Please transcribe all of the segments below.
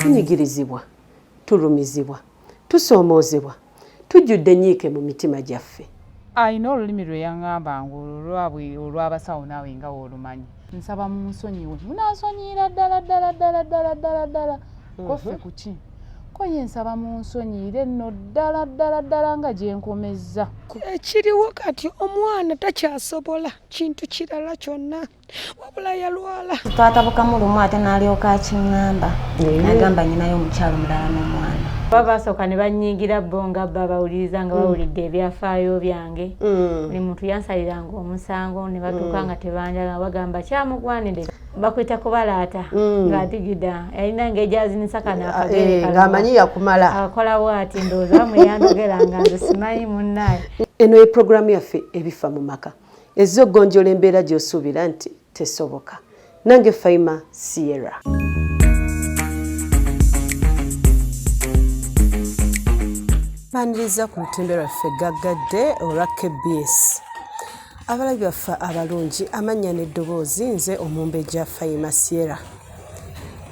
tunyigirizibwa tulumizibwa tusoomoozebwa tujjudde nyiike mu mitima gyaffe. Ayina olulimi lwe yaŋŋamba olw'abasawo naawe nga w'olumanyi nsaba mu nsonyiwe munansonyiira ddala koffe kuki ko ye nsaba mu nsonyiire nno ddala nga gye nkomezza. Ekiriwo kati omwana takyasobola kintu kirala kyonna wabula yalwala. Twatabukamu lumu ate n'alyoka akiŋŋamba n'agamba nnyinayo omukyalo mulala n'omwana. Babasooka ne bannyiigira bo nga bba bawuliriza nga bawulidde ebyafaayo byange. Buli muntu yansaliranga omusango ne batuuka nga tebanjala bagamba kyamugwanire bakwita kubalaata ng'adigida yalina ng'ejazinisa kana akagere ng'amanyi yakumala akola bw'ati ndowooza bamweyandogeranga nze simanyi munnaye. Eno ye puroguramu yaffe ebifa mu maka ezza okgonjola embeera gy'osuubira nti tesoboka. Nange Faima Sierra. Baniriza ku lutembe lwaffe gaggadde olwa KBS. Abalabi baffe abalungi amannya n'eddoboozi nze Omumbejja Faima Sierra.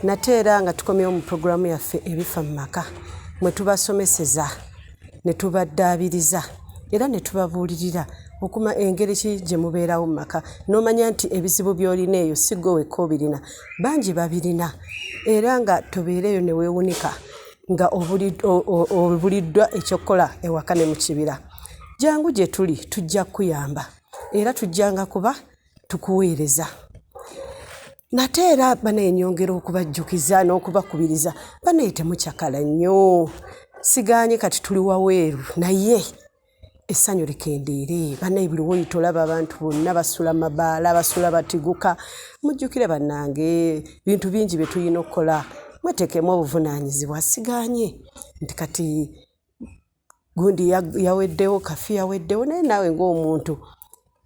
Nate era nga tukomyewo mu puroguramu yaffe ebifa mu maka mwe tubasomeseza ne tubaddaabiriza era ne tubabuulirira okuma engeri ki gye mubeerawo mu maka n'omanya nti ebizibu by'olina eyo si gwe wekka obirina bangi babirina era nga tobeereyo ne weewunika nga obuliddwa ekyokukola ewaka ne mu kibira. Jangu gye tuli tujja kuyamba era tujjanga kuba tukuweereza. Nate era banenyongera okubajjukiza n'okubakubiriza banaye temukyakala nnyo sigaanye kati tuli waweeru naye essanyu likendeere banaye buli woyita olaba abantu bonna basula mabaala basula batiguka mujjukire bannange bintu bingi bye tulina okukola mweteekemu obuvunaanyizibwa sigaanye nti kati gundi yaweddewo kafi yaweddewo naye naawe ng'omuntu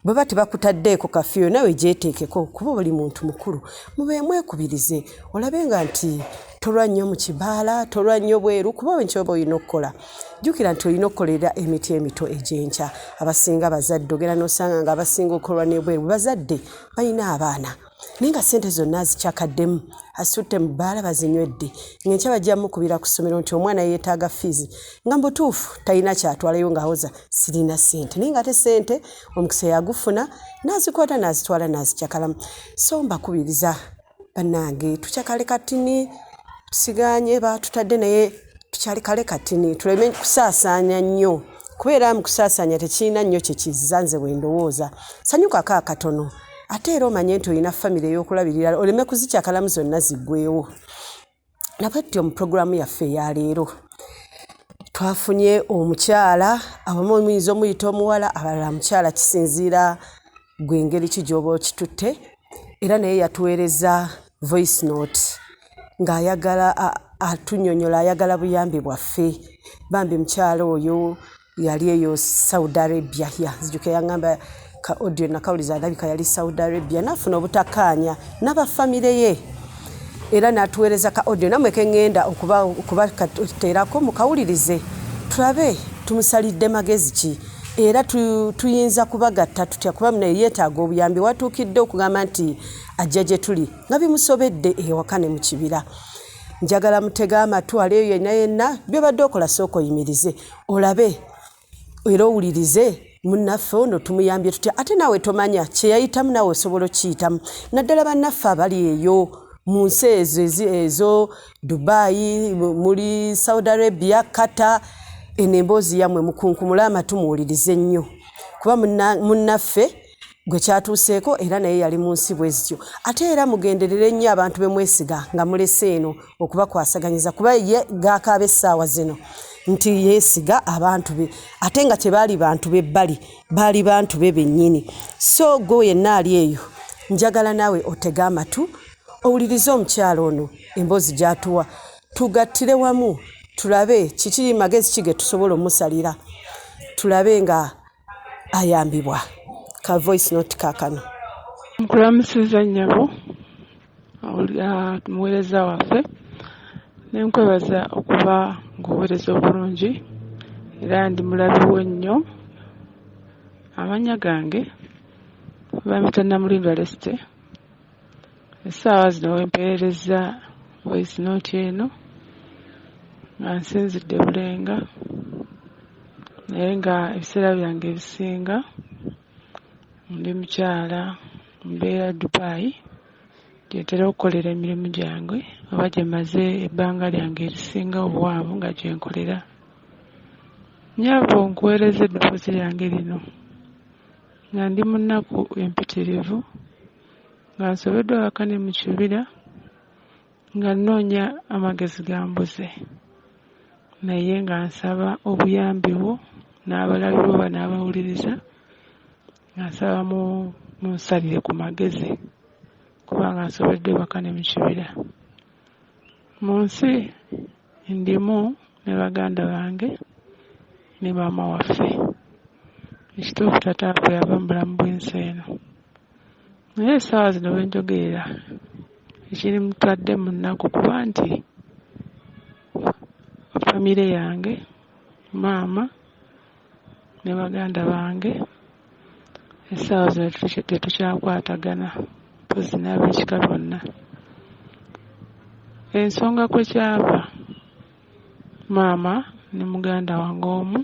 baba tebakutaddeeko kafiyo nawe gyeteekeko kuba buli muntu mukulu mube mwekubirize olabenga nti tolwa nnyo mu kibaala tolwa nnyo bweru kuba wenkyoba olina okukola jjukira nti olina okukolera emiti emito egy'enkya abasinga bazadde ogera n'osanga nga abasinga okukolwa n'ebweru bazadde balina abaana naye nga ssente zonna zikyakaddemu asitutte mu bbaala bazinywedde ng'enkya bajja mukubira ku ssomero nti omwana yeetaaga fiizi nga mbutuufu talina kyatwalayo ng'awoza sirina ssente naye ng'ate ssente omukisa yagufuna n'azikwata n'azitwala n'azikyakalamu so mbakubiriza bannange tukyakale katini tusigaanye batutadde naye tukyalekale katini tuleme kusaasaanya nnyo kubeera mu kusaasaanya tekirina nnyo kye kizza nze bwe ndowooza sanyukako akatono ate era omanye nti olina famire ey'okulabirira oleme kuzikyakalamu zonna ziggwewo. Nabwetyo mu puroguramu yaffe eya leero twafunye omukyala abamu omuyinza omuyita omuwala abalala mukyala kisinziira gwe engeri ki gy'oba okitutte era naye yatuweereza voice note ng'ayagala atunnyonnyola ayagala buyambi bwaffe bambi mukyala oyo yali eyo Saudi Arabia yazijjuka yaŋŋamba ka audio nakawuliza alabika yali Saudi Arabia nafuna obutakkaanya n'abafamire ye era n'atuweereza ka audio namwe keŋŋenda okubateerako mukawulirize tulabe tumusalidde magezi ki era tuyinza kubagatta tutya kuba munaye yeetaaga obuyambi watuukidde okugamba nti ajja gye tuli nga bimusobedde ewaka ne mu kibira. Njagala mutega amatu aleyo yenna byobadde okola sooka oyimirize olabe era owulirize munnaffe ono tumuyambye tutya ate naawe tomanya kye yayitamu naawe osobola okiyitamu naddala bannaffe abali eyo mu nsi ezo Dubai muri Saudi Arabia Qatar eno emboozi yammwe mukunkumula amatu muwulirize nnyo kuba munnaffe gwe kyatuuseeko era naye yali mu nsi bwe zityo ate era mugenderere nnyo abantu be mwesiga nga mulese eno okubakwasaganyiza kuba ye gaakaaba essaawa zino nti yeesiga abantu be ate nga tebaali bantu be bbali baali bantu be bennyini so gwe yenna ali eyo njagala naawe otega amatu owulirize omukyalo ono emboozi gy'atuwa tugattire wamu tulabe kiki magezi kige tusobola omusalira tulabe nga ayambibwa ka voice note kakano. Nkulamusiza nnyabo muweereza waffe nenkwebaza okuba ng'oweereza obulungi era ndi mulabiwo nnyo. Amannya gange bamita Namulindwa Leste. Essaawa zino wempeereza voice note eno nga nsinzidde Bulenga naye nga ebiseera byange ebisinga ndi mukyala mbeera Dubai gyentera okukolera emirimu gyange oba gye maze ebbanga lyange erisinga obuwanvu nga gyenkolera. Nnyabo nkuweereza eddoboozi lyange lino nga ndi mu nnaku empitirivu nga nsobeddwa waka ne mu kibira nga nnoonya amagezi ga mbuze naye nga nsaba obuyambi bwo n'abalabi bo n'abawuliriza nga nsaba munsalire ku magezi kubanga nsobedde waka ne mu kibira. Mu nsi ndimu ne baganda bange ne maama waffe ekituufu taata waffe yava mu bulamu bw'ensi eno naye essaawa zino bwe njogerera ekiri mutadde mu nnaku kuba nti famire yange maama ne baganda bange essaawa zino tetukyakwatagana mpozi n'ab'ekika bonna. Ensonga kwe kyava maama ne muganda wange omu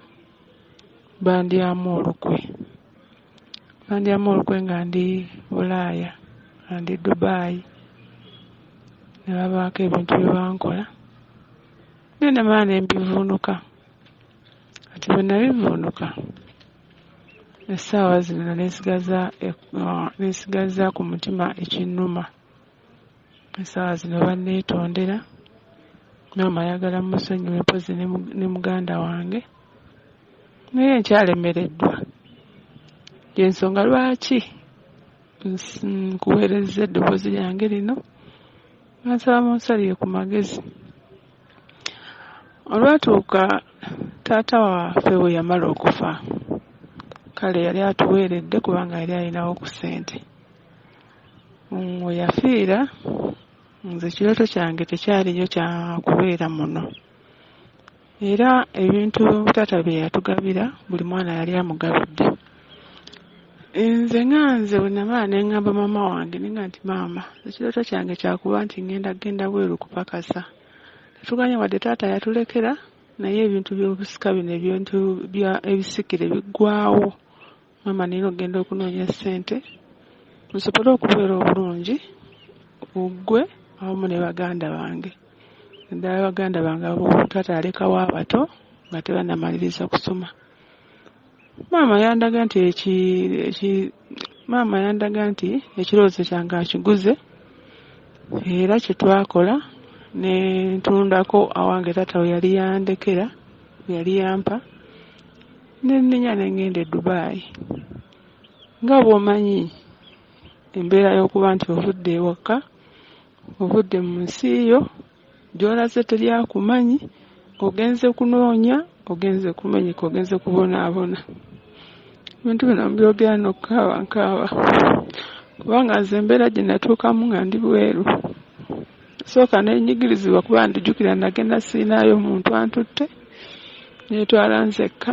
bandyamu olukwe nga ndi Bulaaya nga ndi Dubai ne babaako ebintu bye bankola nene maa ne mbivuunuka kati bwe nabivuunuka essaawa zino neesigaza ku mutima ekinnuma. Essaawa zino banneetondera maama ayagala musonyiwe mpozi ne muganda wange naye nkyalemereddwa y'ensonga lwaki nkuweereza eddoboozi lyange lino nga nsaba munsalire ku magezi. Olwatuuka taata waffe bwe yamala okufa kale yali atuweeredde kubanga yali alinawo ku ssente. We yafiira nze ekirooto kyange tekyaliyo kya kubeera muno era ebintu taata bye yatugabira buli mwana yali amugabidde. Nze bwe namala ne ŋŋamba maama wange nenga nti maama ekirooto kyange kyakuba nti genda bweru kupakasa. Tetuganye wadde taata yatulekera naye ebintu by'obusika bino ebintu ebisikire biggwawo. Maama nina ogenda okunoonya ssente nsobole okubeera obulungi ggwe awamu ne baganda bange. Naddala baganda bange abo taata alekawo abato nga tebannamaliriza kusoma. Maama yandaga nti ekirowoozo kyange akiguze era kye twakola ne ntundako awange taata we yali yandekera we yali yampa nenenya ne ngenda e Dubai. Nga bw'omanyi embeera y'okuba nti ovudde ewaka ovudde mu nsi yo gy'olaze teryakumanyi ogenze kunoonya ogenze kumenyeka ogenze kubonaabona. Ebintu bino mbyogera n'okukaawa kubanga nze embeera gye natuukamu nga ndi bweru sooka nenyigirizibwa kuba ndijjukira nagenda siinaayo omuntu antutte neetwala nzekka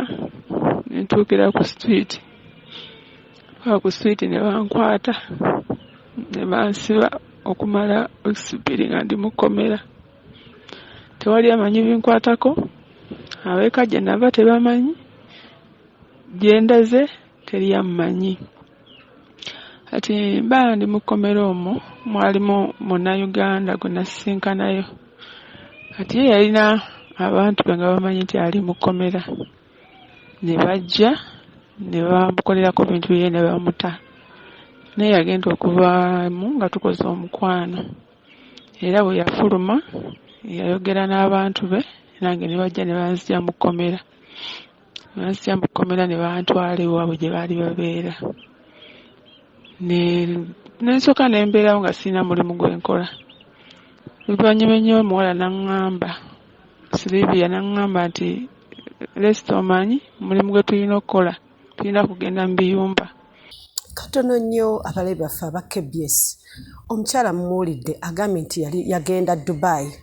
nentuukira ku street ne bankwata ne bansiba okumala ekisipiri nga ndi mu kkomera. Tewali amanyi binkwatako ab'eka gye nava tebamanyi gye ndaze teri amumanyi. Kati mba ndi mu kkomera omwo mwalimu Munnayuganda gwe nasisinkanayo kati ye yalina abantu be nga bamanyi nti ali mu kkomera ne bajja ne bamukolerako bintu bye ne bamuta naye yagenda okuvaamu nga tukoze omukwano era bwe yafuluma yayogera n'abantu be nange ne bajja ne banzija mu kkomera ne bantwala ewaabwe gye baali babeera nensooka nembeerawo nga sirina mulimu gwe nkola. Oluvannyuma ennyo omuwala n'aŋŋamba Silivia n'aŋŋamba nti lesita omanyi mulimu gwe tulina okukola tulina kugenda mu biyumba. Katono nnyo abalabi baffe aba KBS omukyala mumuwulidde agambye nti yagenda Dubai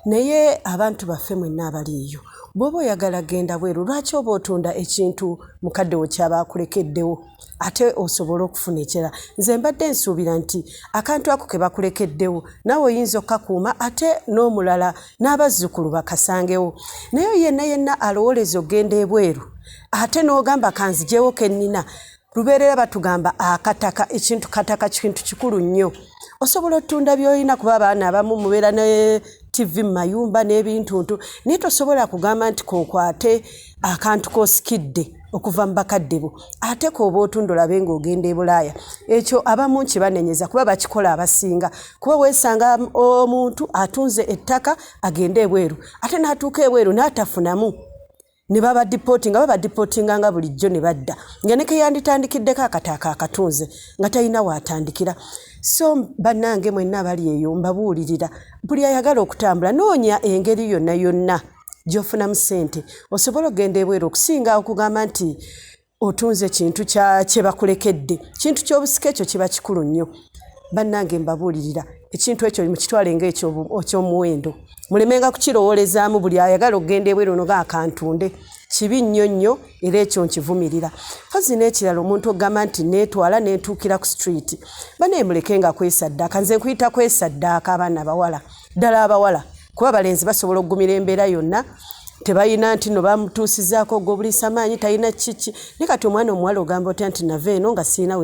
naye abantu baffe mwenna abaliiyo bw'oba oyagala genda bweru lwaki oba otunda ekintu mukadde wo kyaba akulekeddewo ate osobola okufuna ekirala. Nze mbadde nsuubira nti akantu ako ke bakulekeddewo naawe oyinza okkakuuma ate n'omulala n'abazzukulu bakasangewo. Naye yenna alowooleza ogenda ebweru ate n'ogamba kanzijewo kennina. Lubeerera batugamba akataka ekintu kataka kintu kikulu nnyo. Osobola otunda by'olina kuba abaana abamu mubeera ne TV mu mayumba n'ebintuntu naye tosobola kugamba nti konkwate akantu k'osikidde okuva mu bakadde bo ate k'oba otunda olabe ng'ogenda e Bulaaya. Ekyo abamu kibanenyeza kuba bakikola abasinga kuba weesanga omuntu atunze ettaka agende ebweru ate n'atuuka ebweru n'atafunamu. Ne baba dipootinga nga bulijjo ne badda nga ne keyanditandikiddeko akataka akatunze nga talina waatandikira. So bannange mwenna abali eyo mbabuulirira buli ayagala okutambula noonya engeri yonna gy'ofunamu ssente osobola okugenda ebweru okusinga okugamba nti otunze kintu kye bakulekedde. Kintu ky'obusika ekyo kiba kikulu nnyo. Bannange mbabuulirira ekintu ekyo mukitwale ng'ekyomuwendo mulemenga kukirowoolezaamu buli ayagala okugenda ebweru noga akantunde. Kibi nnyo era ekyo nkivumirira. Hozi n'ekirala omuntu ogamba nti neetwala neetuukira ku street baneemulekenga kwesaddaaka. Nze nkuyita kwesaddaaka abaana abawala ddala abawala kuba abalenzi basobola okugumira embeera yonna tebayina nti no bamutuusizaako ogw'obulisa maanyi talina kiki. Ne kati omwana omuwala ogamba otya nti nava eno nga sirina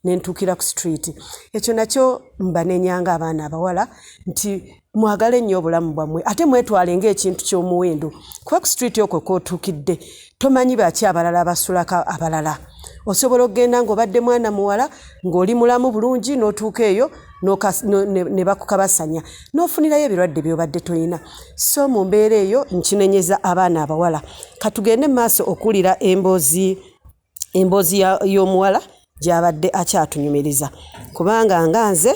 nentuukira ku street. Ekyo nakyo mbanenyanga abaana abawala nti mwagale nnyo obulamu bwammwe ate mwetwale ng'ekintu ky'omuwendo kuba ku street okwo kootuukidde tomanyi baki abalala abasulako abalala. Osobola okgenda ng'obadde mwana muwala ng'oli mulamu bulungi n'otuuka eyo ne bakukabasanya n'ofunirayo ebirwadde by'obadde toyina. So mu mbeera eyo nkinenyeza abaana abawala. Katugende mu maaso okuwulira emboozi y'omuwala gy'abadde akyatunyumiriza kubanga nga nze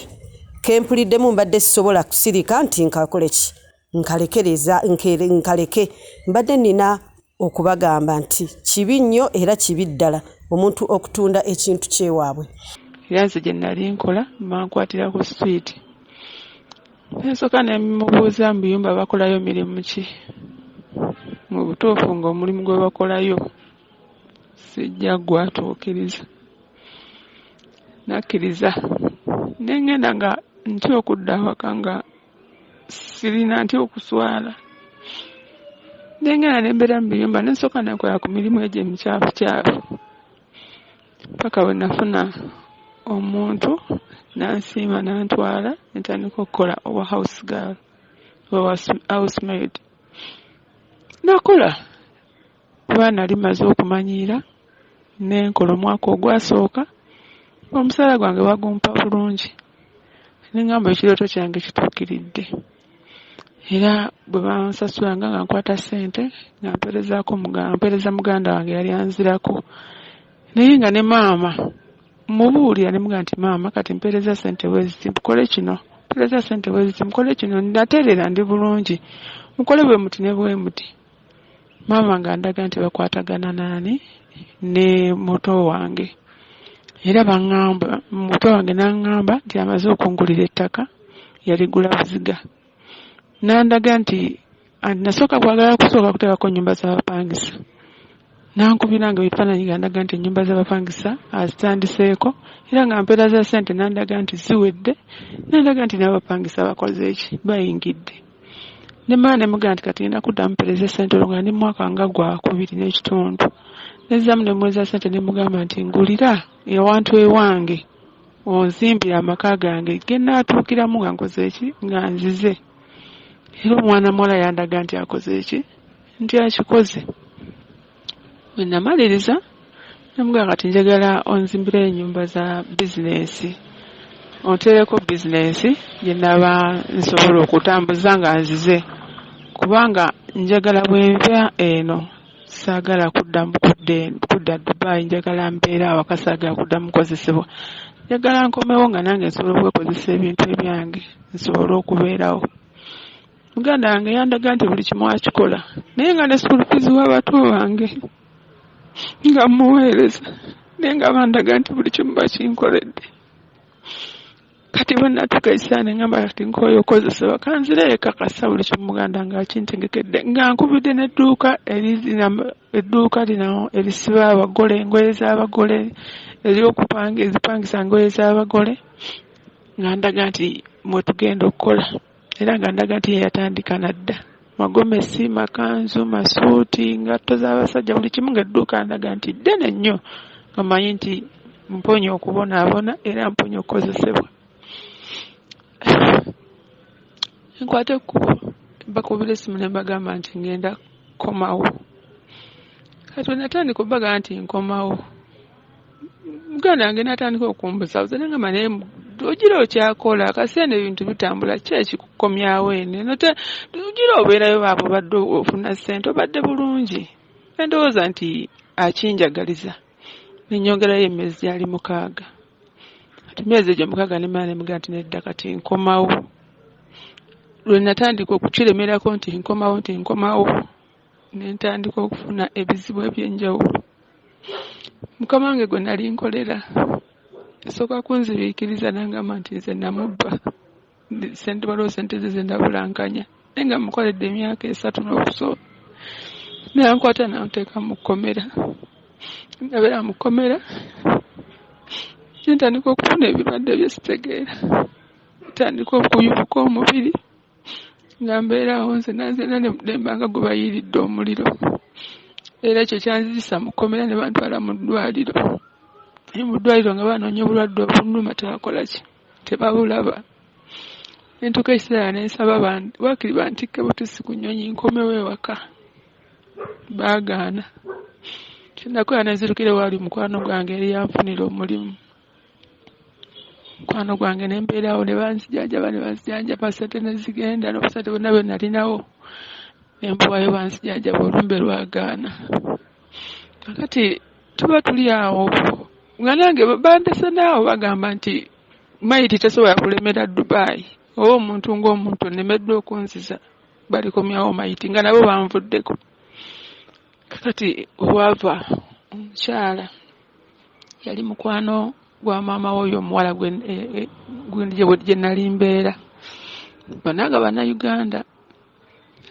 kempuliddemu mbadde sisobola kusirika nti nkakoleki nkaleke mbadde nina okubagamba nti kibi nnyo era kibi ddala omuntu okutunda ekintu kyewaabwe. Era nze gye nali nkola mankwatira ku street. Nsooka ne mubuuza mu biyumba bakolayo mirimu ki mu butuufu ng'omulimu gwe bakolayo sijja gwatuukiriza. Nakkiriza ne ngenda nga ntya okudda awaka nga sirina ntya okuswala. Ne ngenda ne mbeera mu biyumba ne nsooka nakola ku mirimu egyo emicaafucaafu paka bwe nafuna omuntu n'ansiima n'antwala ntandika okukola owa house girl owa housemaid. Nakola kuba nali maze okumanyiira n'enkola omwaka ogwasooka omusaala gwange bagumpa bulungi ne ngamba ekirooto kyange kituukiridde. Era bwe bansasulanga nga nkwata ssente nga mpeereza muganda wange yali anzirako naye nga ne maama mubuulira ne muga nti maama kati mpeereza ssente bweziti mukole kino mpeereza ssente bweziti mukole kino nateerera ndi bulungi mukole bwe muti ne bwe muti. Maama nga ndaga nti bakwatagana nani ne muto wange era baŋŋamba muto wange n'aŋŋamba nti amaze okungulira ettaka yaligula buziga. Nandaga nti nasooka kwagala kusooka kuteekako nnyumba z'abapangisa nankubira nga ebifaananyi gandaga nti ennyumba z'abapangisa azitandiseeko era nga mpeera za ssente nandaga nti ziwedde nandaga nti n'abapangisa bakoze eki bayingidde. Ne mmaa ne mugaa nti kati ngenda kuddamu mpeereza ssente olwo nga ndi mwaka nga gwa 2 n'ekitundu. Nezzamu ne muweza ssente ne mugamba nti ngulira ewantu ewange onzimbira amaka gange ge nnaatuukiramu nga nkoze eki nga nzize. Era omwana muwala yandaga nti akoze eki nti akikoze. Bwe namaliriza namugaa kati njagala onzimbira ennyumba za bizinensi onteereko bizinensi gye naba nsobola okutambuza nga nzize kubanga njagala bwenva eno saagala kuddamu kudda Dubai njagala mbeera awaka saagala kuddamu kukozesebwa. Njagala nkomewo nga nange nsobola okwekozesa ebintu ebyange nsobole okubeerawo. Muganda wange yandaga nti buli kimu akikola naye nga ne school fees w'abato bange nga muweereza naye nga bandaga nti buli kimu bakinkoledde. Kati kati bonna tukaisane ngamba kati nkoyo kozesebwa kanzire kakasa buli kimuganda ng'akintegekedde nga nkubidde n'edduuka edduuka lino erisiba abagole engoye z'abagole ezipangisa engoye z'abagole nga ndaga nti mwe tugenda okukola era nga ndaga nti yeyatandika nadda magomesi makanzu masuuti ngatto z'abasajja buli kimu ng'edduuka ndaga nti ddene nnyo nga manyi nti mponya okubonaabona era mponya okukozesebwa. Nkwata ekkubo bakubira essimu ne mbagamba nti ngenda komawo. Kati bwe natandika obbaga nti nkomawo muganda wange n'atandika okumbuza ngamba naye ogira okyakola akaseera ebintu bitambula ki ekikukomyawo eno ogira obeerayo baabo badde ofuna ssente obadde bulungi. Endowooza nti akinjagaliza nenyongerayo emyezi gyali 6. Kati emyezi egyo 6 nemala nemugamba nti nedda kati nkomawo. Lwe natandika okukiremerako nti nkomawo nentandika okufuna ebizibu ebyenjawulo. Mukama wange gwe nali nkolera esooka kunzibiikiriza n'angamba nti nze namubba waliwo sente ze ndabulankanya naye nga mukoledde emyaka 3 n'okusoba. Nankwata nanteeka mu kkomera. Nabeera mu kkomera ntandika okufuna ebirwadde byesitegeera. Ntandika okuyubuka omubiri nga mbeerawo nze nembanga gwe bayiiridde omuliro. Era ekyo kyanzizisa mu kkomera ne bantwala mu ddwaliro. Naye mu ddwaliro nga banoonya obulwadde obunnuma tebakola ki tebabulaba. Nentuuka ekiseera nensaba waakiri bantikke butusi ku nnyonyi nkomewo ewaka. Baagaana. Kinakola nezirukire wali mukwano gwange eri yanfunira omulimu. Mukwano gwange nembeerawo ne banzijanjaba ssente nezigenda n'obusente bwonna bwe nalinawo nembuwayo banzijanjaba olumbe lwagaana. Kakati tuba tuli awo nga nange bandese naawo bagamba nti mayiti tesobola kulemera Dubai oba omuntu ng'omuntu nnemeddwa okunziza balikomyawo mayiti nga nabo banvuddeko. Kakati owava omukyala yali mukwano gwa maama w'oyo omuwala gye nali mbeera banaga Bannayuganda.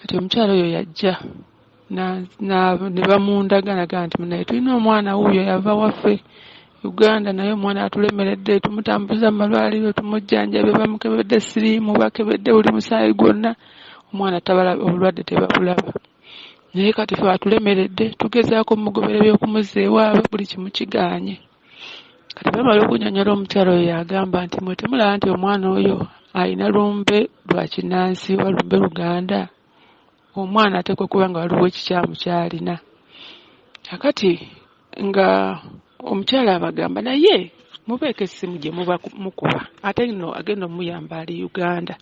Kati omukyala oyo yajja ne bamundaganaga nti naye tulina omwana wuuyo yava waffe Uganda naye omwana atulemeredde tumutambuza mu malwaliro tumujjanjabe bamukebedde siriimu bakebedde buli musaayi gwonna omwana obulwadde tebabulaba. Naye kati fe atulemeredde tugezaako mugobera by'okumuzza ewaabwe buli kimu kigaanye. Kati bamala okunyonyola omukyala oyo yagamba nti mwe temulaba nti omwana oyo alina lumbe lwa kinnansi wa lumbe Luganda. Omwana ateekwa okuba nga waliwo ekikyamu kyalina. Kakati nga omukyala abagamba naye mubeeko essimu gye muba mukuba ate nno agenda omuyamba ali Uganda.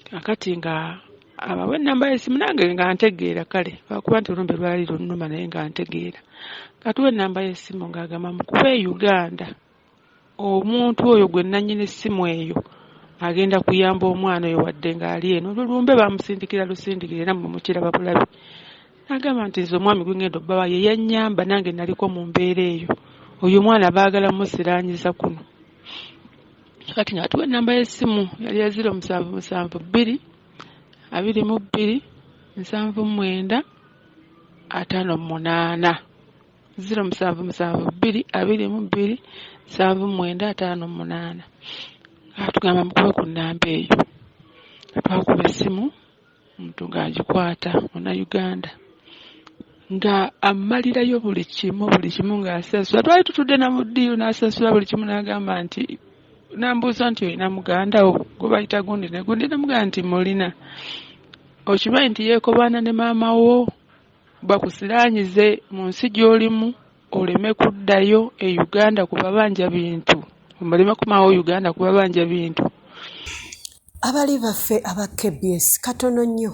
Kakati nga abawe ennamba y'essimu nange nga ntegeera kale lwakuba nti olumbe lwali lunnuma naye nga ntegeera. Katuwa ennamba y'essimu ng'agamba mukube Uganda. Omuntu oyo gwe nannyini essimu eyo agenda kuyamba omwana oyo wadde ng'ali eno olumbe bamusindikira lusindikire era mumukiraba bulabi. Agamba nti nze omwami gwe ngenda obbawa ye yannyamba nange naliko mu mbeera eyo. Oyo omwana baagala musiraanyiza kuno. Kati nga tuwa ennamba y'essimu yali ya 0772 22 79 58. 0772 22 79 58. Atugamba mukube ku nnamba eyo. Twakuba essimu omuntu ng'agikwata Munnayuganda nga amalirayo buli kimu ng'asasula. Twali tutudde na mu ddiiro n'asasula buli kimu n'agamba nti nambuuza nti olina muganda wo gwe bayita gundi namugamba nti mulina. Okimanyi nti yeekobaana ne maama wo bakusiraanyize mu nsi gy'olimu oleme kuddayo e Uganda kuba banja bintu. Oleme kumawo Uganda kuba banja bintu. Abali baffe aba KBS katono nnyo.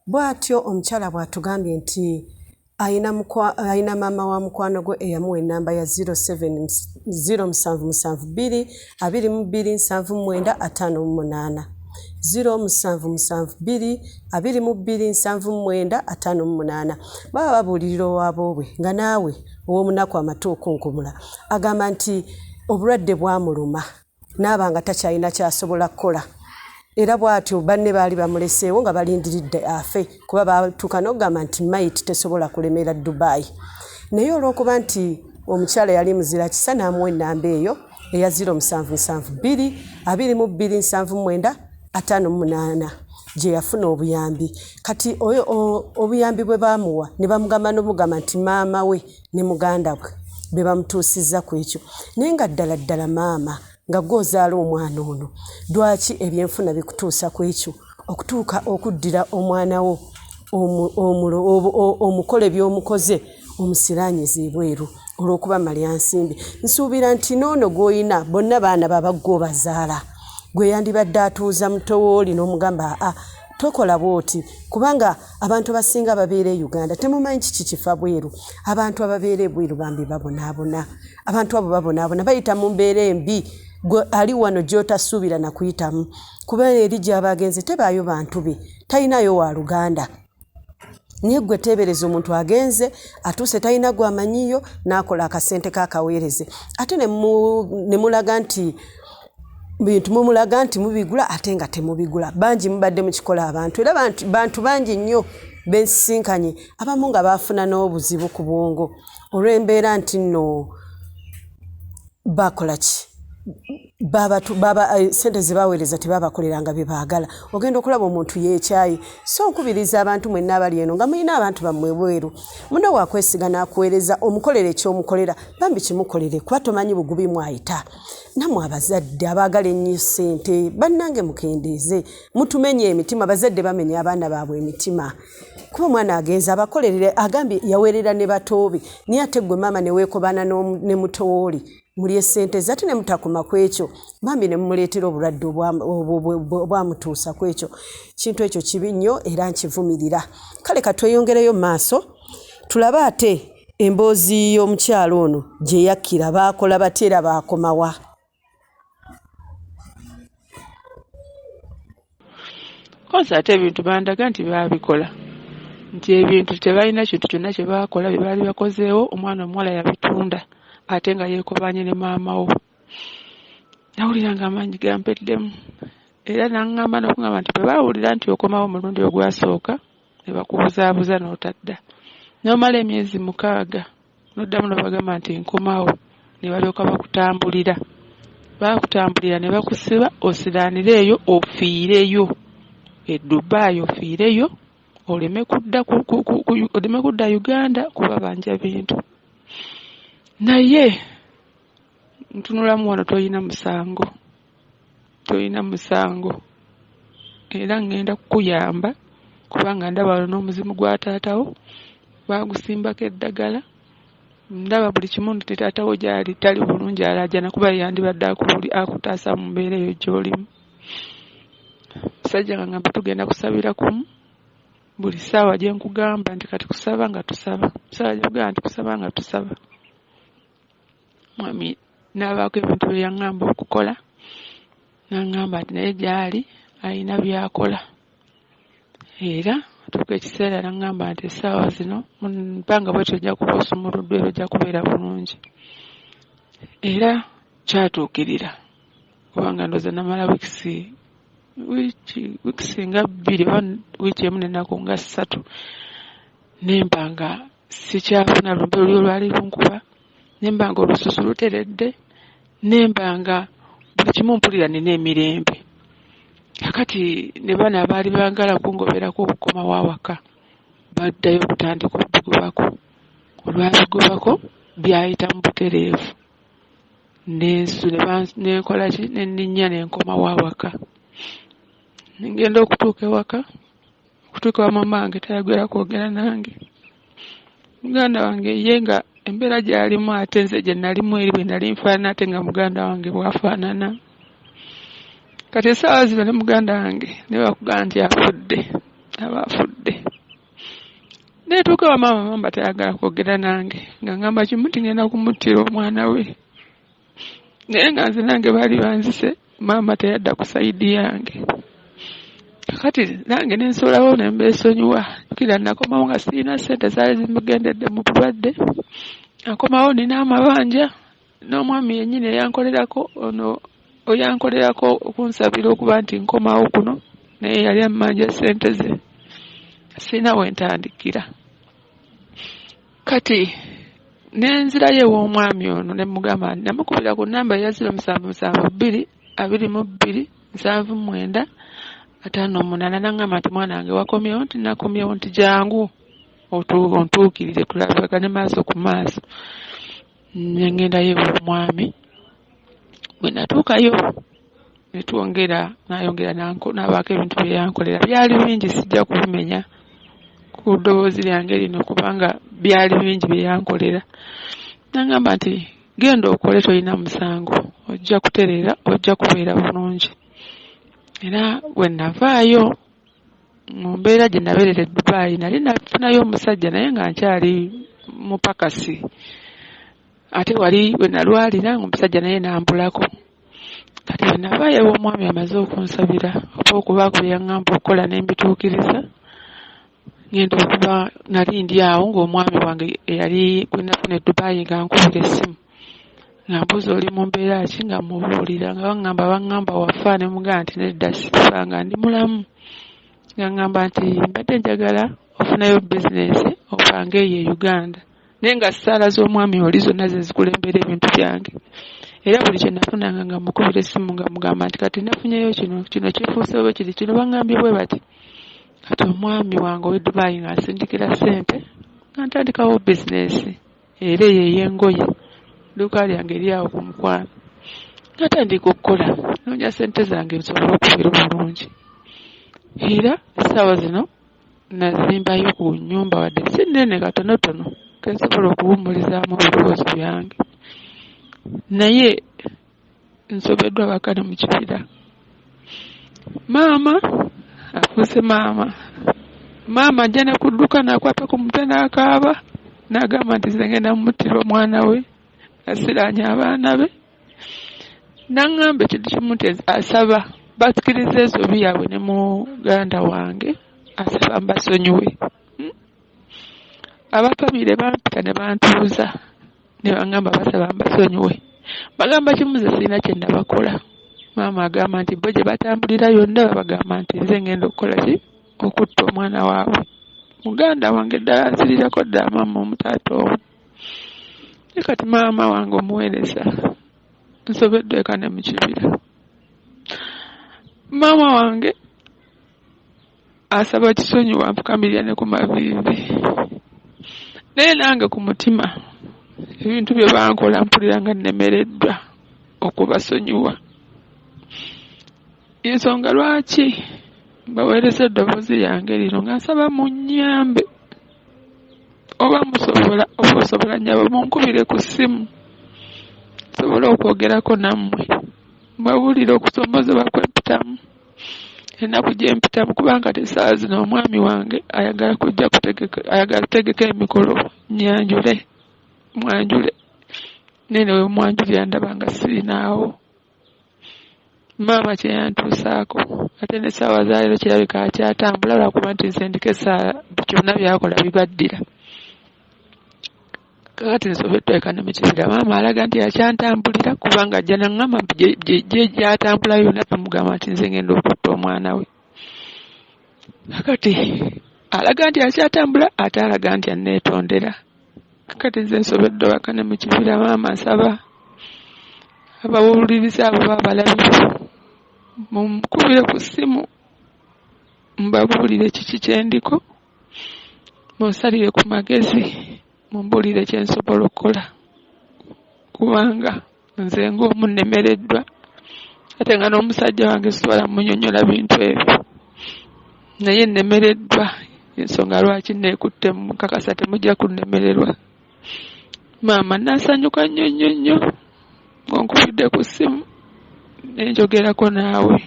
Bw'atyo omukyala bw'atugambye nti ayina maama wa mukwano gwe eyamuwa ennamba ya 0772 22 79 0772 22 79 baba babuulirira owaabwe nga naawe ow'omunaku amatuuku nkumula agamba nti obulwadde bwamuluma n'abanga takyalina kyasobola kukola. Era bw'atyo banne baali bamuleseewo nga balindiridde afe kuba baatuuka n'okugamba nti mayiti tesobola kulemera Dubai. Naye olw'okuba nti omukyala yali muzira kisa n'amuwa ennamba eyo eya 0772227958 gye yafuna obuyambi. Kati oyo obuyambi bwe baamuwa ne bamugamba n'omugamba nti maama we ne muganda we be bamutuusizza ku ekyo. Naye nga ddala maama nga gw'ozaala omwana ono lwaki ebyenfuna bikutuusa ku ekyo okutuuka okuddira omwana wo omukole by'omukoze omusiraanyiza ebweru olw'okuba malyansimbi. Nsuubira nti n'ono gw'oyina bonna baana babaggo bazaala gwe yandibadde atuuza mutowooli n'omugamba tokola bw'oti kubanga abantu abasinga babeera e Uganda temumanyi kiki kifa bweru. Abantu ababeera ebweru bambi babonaabona. Abantu abo babonaabona bayita mu mbeera embi ali wano gy'otasuubira na kuyitamu kuba eri gy'aba agenze tebaayo bantu be talinayo wa Luganda. Naye gwe teebereza omuntu agenze atuuse talina gw'amanyiyo n'akola akasente k'akaweereze ate ne mulaga nti bintu mumulaga nti mubigula ate nga temubigula. Bangi mubadde mukikola abantu era bantu bangi nnyo bensisinkanye abamu nga baafuna n'obuzibu ku bwongo olw'embeera nti nno bakola ki sente ze baweereza tebabakoleranga bye baagala. Ogenda okulaba omuntu yeekyayi. So nkubiriza abantu mwenna abali eno nga mulina abantu bammwe bweru muno wakwesiga n'akuweereza omukolere ekyomukolera bambi kimukolere kuba tomanyi bugubi mwayita. Nammwe abazadde abaagala ennyo ssente bannange mukendeeze mutumenye emitima. Abazadde bamenya abaana baabwe emitima kuba omwana agenza abakolerere agambye yaweerera ne batoobe naye ate gwe maama ne weekobana ne mutowooli muli essente zate ne mutakoma ku ekyo bambi ne mumuleetera obulwadde obwamutuusa ku ekyo. Kintu ekyo kibi nnyo era nkivumirira. Kale katweyongereyo mu maaso tulabe ate emboozi y'omukyalo ono gye yakkira baakola bateera baakomawa. Kosa ate ebintu bandaga nti baabikola nti ebintu tebalina kintu kyonna kye baakola bye baali bakozeewo omwana omuwala yabitunda ate nga yeekobanye ne maama wo. Nawulira nga amaanyi gampeddemu era naŋŋamba n'okugamba nti bwe baawulira nti okomawo omulundi ogwasooka ne bakubuzaabuza n'otadda n'omala emyezi 6 n'oddamu n'obagamba nti nkomawo ne balyoka bakutambulira ne bakusiba osiraanire eyo ofiireyo e Dubai ofiireyo oleme kudda Uganda kuba banja bintu. Naye ntunulamu wano toyina musango era ngenda kukuyamba kubanga ndaba wano n'omuzimu gwa taatawo baagusimbako eddagala. Ndaba buli kimu nti taatawo gyali tali bulungi alaajana kuba yandibadde akutaasa mu mbeera eyo gy'olimu. Musajja nga ngamba tugenda kusabira kumu buli ssaawa gye nkugamba nti kati kusaba nga tusaba. Musajja gy'ogamba nti kusaba nga tusaba. Mwami n'abaako ebintu bye yaŋŋamba okukola n'aŋŋamba nti naye gy'ali alina by'akola era tuuka ekiseera n'aŋŋamba nti essaawa zino mpanga bwetyo ojja kuba osumuluddwa era ojja kubeera bulungi. Era kyatuukirira kubanga ndowooza namala wiikisi nga 2 oba wiiki emu n'ennaku nga 3 nembanga sikyafuna lumbe luli olwali lunkuba nembanga olususu luteredde nembanga buli kimu mpulira nina emirembe. Kakati ne bana abaali baagala kungoberako okukomawo awaka baddayo okutandika okubigobako. Olwabigobako byayita mu butereevu nenkola ki nenninnya nenkomawo awaka. Ngenda okutuuka ewaka okutuuka wa mama wange tayagera kwogera nange. Muganda wange ye nga embeera gy'alimu ate nze gye nalimu eri bwe nali nfaanana ate nga muganda wange bw'afaanana. Kati essaawa zino ne muganda wange ne bakugamba nti aba afudde. Neetuuka wa mama tayagala kwogera nange nga ngamba kimu nti ngenda kumuttira omwana we. Naye nga nze nange baali banzise maama teyadda ku sayidi yange. Kakati nange nensolawo ne mbeesonyiwa. Kira nakomawo nga sirina ssente zaali zimugendedde mu bulwadde. Nakomawo nina amabanja n'omwami yennyini eyankolerako ono oyankolerako okunsabira okuba nti nkomawo kuno naye yali ammanja ssente ze sina wentandikira kati nenzirayo ew'omwami ono ne mugamba namukubira ku namba ya 0772279758 nangamba nti mwana wange wakomyewo nti nakomyewo nti jangu ontuukirire tulabagane maaso ku maaso nengendayo ew'omwami bwe natuukayo nayongera n'abaako ebintu bye yankolera byali bingi sijja kubimenya ku ddoboozi lyange lino kubanga byali bingi bye yankolera nangamba nti genda okole tolina musango ojja kutereera ojja kubeera bulungi era bwe navaayo mu mbeera gye nabeerera e Dubai nali nafunayo omusajja naye nga nkyali mupakasi ate wali bwe nalwalira omusajja naye nambulako kati bwe navaayo ew'omwami amaze okunsabira oba okubaako bye yaŋŋamba okukola ne mbituukiriza ngenda okuba nali ndi awo ng'omwami wange eyali gwe nafuna e Dubai nga nkubira essimu nga mbuuza oli mu mbeera ki nga mubuulira nga baŋŋamba wafa ne mugamba nti nedda sifa nga ndi mulamu nga ŋŋamba nti mbadde njagala ofunayo bizinesi opange eyo e Uganda naye nga ssaala z'omwami oli zonna ze zikulembera ebintu byange era buli kye nafunanga nga mukubira essimu nga mugamba nti kati nafunyeyo kino kifuuse bwe kiri kino baŋŋambye bwe bati kati omwami wange ow'e Dubai ng'asindikira ssente nga ntandikawo bizinesi era eyo ey'engoye duuka lyange eryawo ku mukwano nga tandika okukola noonya ssente zange nsobole okubeera obulungi era essaawa zino nazimbayo ku nnyumba wadde si nnene katonotono kensobola okuwummulizaamu ebirowoozo byange naye nsobeddwa bakane mu kibira maama afuuse maama ajja ne kudduka n'akwata ku mutwe n'akaaba n'agamba nti nze ngenda mmuttira omwana we asiraanya abaana be n'aŋŋamba ekintu kimu nti asaba basikiriza ensobi yaabwe ne muganda wange asaba mbasonyiwe abapamire bampita ne bantuuza ne baŋŋamba basaba mbasonyiwe bagamba kimu ze sirina kye nabakola maama agamba nti bo gye batambulira yonna babagamba nti nze ngenda okukola ki okutta omwana waabwe muganda wange ddala nsirirako ddala maama omutaata omu ne kati maama wange omuweereza nsobeddwa eka ne mu kibira maama wange asaba kisonyiwa nfukamirira ne ku maviivi naye nange ku mutima ebintu bye bankola mpulira nga nnemereddwa okubasonyiwa ensonga lwaki baweereza eddoboozi lyange lino nga nsaba munnyambe oba musobola oba osobola nnyabo munkubire ku ssimu nsobole okwogerako nammwe mbawulire okusoomozebwa kwempitamu ennaku gye mpitamu kubanga tesaawa zino omwami wange ayagala kutegeka emikolo nyanjule mwanjule nene we mwanjulira ndaba nga sirinaawo maama kye yantuusaako ate n'essaawa zaaleero kirabika akyatambula lwakuba nti nsendika essaawa byonna byakola bibaddira kakati nsobeddwa eka ne mu kibira maama alaga nti akyantambulira kubanga ajja naŋŋamba gye gyatambula yonna bamugamba nti nze ngenda okutta omwana we kakati alaga nti akyatambula ate alaga nti anneetondera kakati nze nsobeddwa waka ne mu kibira maama nsaba abawuliriza abo babalabifu mumukubire ku ssimu mbabuulire kiki kyendiko munsalire ku magezi mumbuulire kye nsobola okukola kubanga nze ng'omu nnemereddwa ate nga n'omusajja wange sisobola munyonyola bintu ebyo naye nnemereddwa ensonga lwaki neekutte mukakasa temujja kunnemererwa maama nasanyuka nnyo ngonkubidde ku ssimu nenjogerako naawe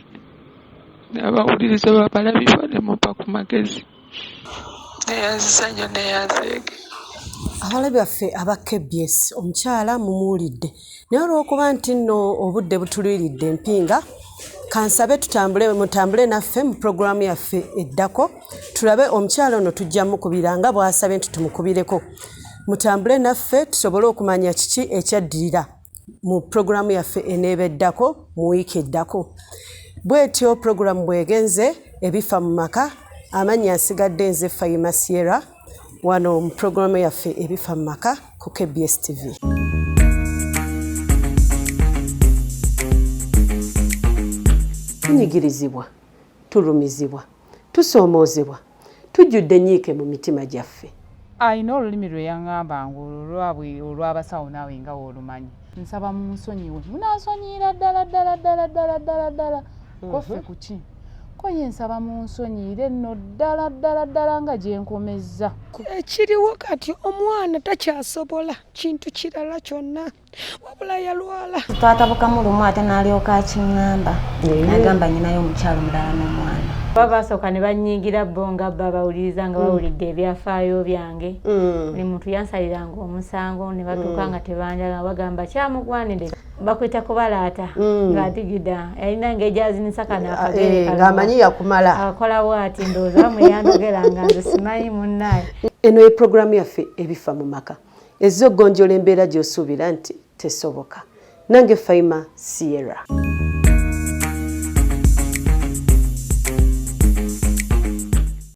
abawuliriza babalabifa ne mumpa ku magezi neyanzisa nnyo neyanzeege abalabi baffe aba KBS omukyala mumuwulidde naye olw'okuba nti nno obudde butuliridde empinga kansabe mutambule naffe mu puroguramu yaffe eddako tulabe omukyala ono tujja mukubira nga bw'asabe nti tumukubireko mutambule naffe tusobole okumanya kiki ekyaddirira mu programu yaffe eneebeddako mu wiiki eddako. Bwetyo programu bwegenze ebifa mu maka amanya nsigadde nze Fayima Sierra wano mu programu yaffe ebifa mu maka ku KBS TV. Tunyigirizibwa, tulumizibwa, tusoomoozebwa, tujjudde nnyiike mu mitima gyaffe. Ayina olulimi lwe yaŋŋamba olw'abasawo naawe nga w'olumanyi. Nsaba munsonyiwe. Munansonyiira ddala koffe kuki? Ko ye nsaba munsonyiire nno ddala nga gye nkomezza. Ekiriwo kati omwana takyasobola kintu kirala kyonna wabula yalwala. Twatabukamu lumu ate n'alyoka akiŋŋamba n'agamba nnyinayo omukyalo mulala n'omwana. Basooka ne bannyiigira bo nga bba bawuliriza nga bawulidde ebyafaayo byange. Buli muntu yansaliranga omusango ne batuuka nga tebanjagala bagamba kyamugwanire. Bakwita kubalaata ng'adigida yalina ng'ejazinisa kana akagere ng'amanyi yakumala akola bw'ati ndowooza bamwe yandogeranga nze simanyi munnaye. Eno ye programu yaffe ebifa mu maka ezza okgonjoola embeera gy'osuubira nti tesoboka. Nange Fayima Sierra.